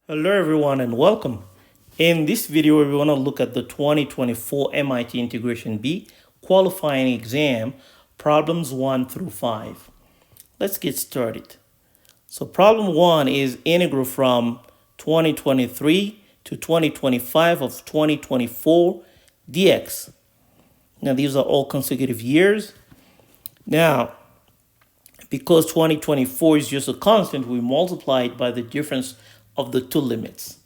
Hello everyone and welcome. In this video, we want to look at the 2024 MIT Integration B qualifying exam, problems 1 through 5. Let's get started. So problem 1 is integral from 2023 to 2025 of 2024 dx. Now these are all consecutive years. Now, because 2024 is just a constant, we multiply it by the difference of the two limits.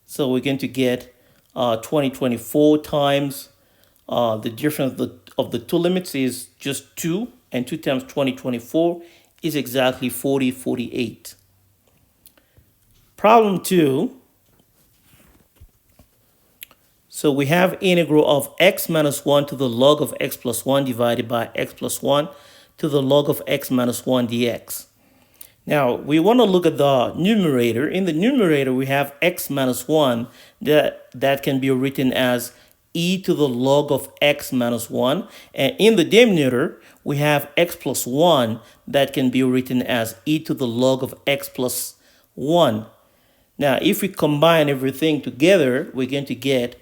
So we're going to get 2024 times the difference of the two limits is just 2, and 2 times 2024 is exactly 48. Problem 2. So we have integral of x minus 1 to the log of x plus 1 divided by x plus 1 to the log of x minus 1 dx. Now, we want to look at the numerator. In the numerator, we have x minus 1 that can be written as e to the log of x minus 1. And in the denominator, we have x plus 1 that can be written as e to the log of x plus 1. Now, if we combine everything together, we're going to get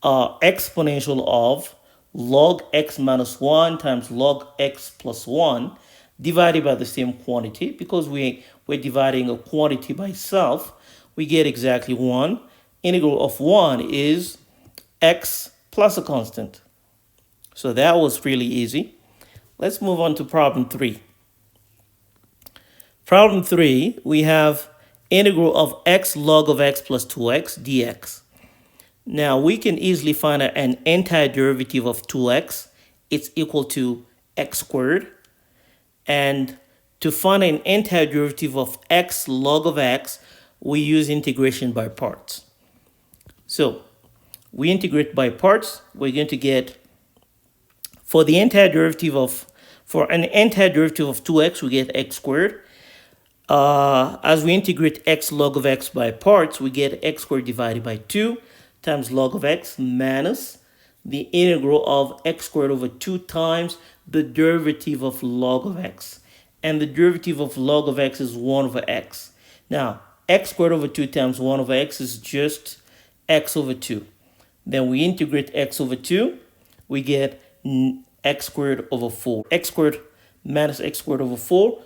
exponential of log x minus 1 times log x plus 1 divided by the same quantity. Because we're dividing a quantity by itself, we get exactly 1. Integral of 1 is x plus a constant. So that was really easy. Let's move on to problem 3. Problem 3, we have integral of x log of x plus 2x dx. Now, we can easily find an antiderivative of 2x. It's equal to x squared. And to find an antiderivative of x log of x, we use integration by parts. So we integrate by parts. We're going to get, for an antiderivative of 2x, we get x squared. As we integrate x log of x by parts, we get x squared divided by 2 times log of x minus the integral of x squared over 2 times the derivative of log of x. And the derivative of log of x is 1 over x. Now, x squared over 2 times 1 over x is just x over 2. Then we integrate x over 2, we get x squared over 4. X squared minus x squared over 4,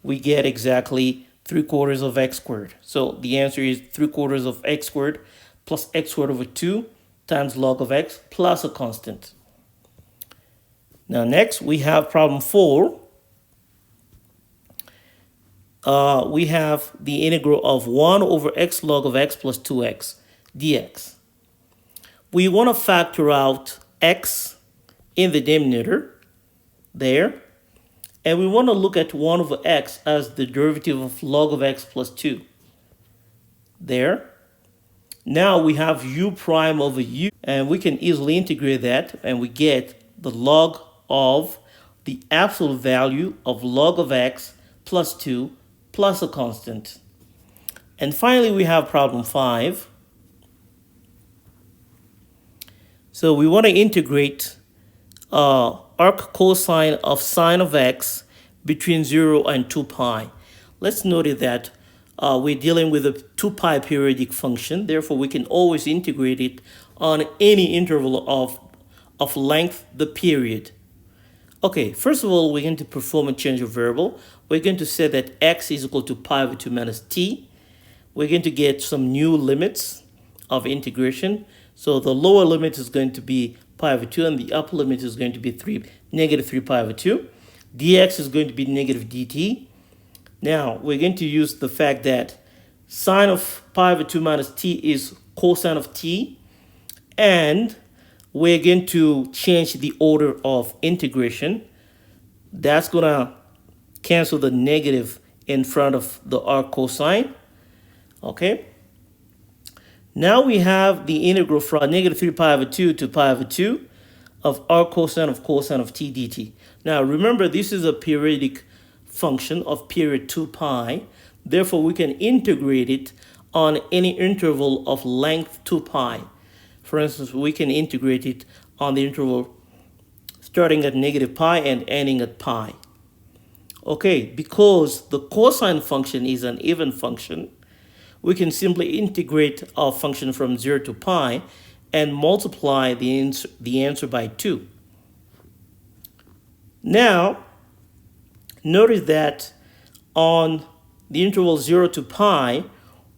we get exactly 3/4 of x squared. So the answer is 3/4 of x squared plus x squared over 2 times log of x plus a constant. Now next we have problem 4. We have the integral of 1 over x log of x plus 2x dx. We want to factor out x in the denominator there. And we want to look at 1 over x as the derivative of log of x plus 2 there. Now we have u prime over u, and we can easily integrate that, and we get the log of the absolute value of log of x plus 2 plus a constant. And finally, we have problem 5. So we want to integrate arc cosine of sine of x between 0 and 2 pi. Let's note that we're dealing with a 2 pi periodic function. Therefore, we can always integrate it on any interval of length, the period. Okay, first of all, we're going to perform a change of variable. We're going to say that x is equal to pi over 2 minus t. We're going to get some new limits of integration. So the lower limit is going to be pi over 2, and the upper limit is going to be negative 3 pi over 2. Dx is going to be negative dt. Now, we're going to use the fact that sine of pi over 2 minus t is cosine of t. And we're going to change the order of integration. That's going to cancel the negative in front of the arc cosine. Okay. Now we have the integral from negative 3 pi over 2 to pi over 2 of arc cosine of t dt. Now, remember, this is a periodic function of period 2 pi. Therefore, we can integrate it on any interval of length 2 pi. For instance, we can integrate it on the interval starting at negative pi and ending at pi. Okay, because the cosine function is an even function, we can simply integrate our function from 0 to pi and multiply the answer by 2. Now, notice that on the interval 0 to pi,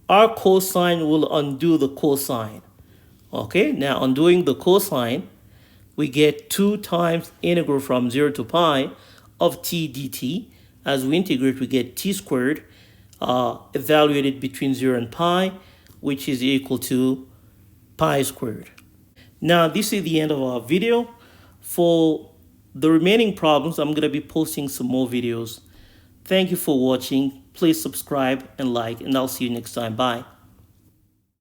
our cosine will undo the cosine. Okay, now undoing the cosine, we get 2 times integral from 0 to pi of t dt. As we integrate, we get t squared evaluated between 0 and pi, which is equal to pi squared. Now, this is the end of our video. For the remaining problems, I'm going to be posting some more videos. Thank you for watching. Please subscribe and like, and I'll see you next time. Bye.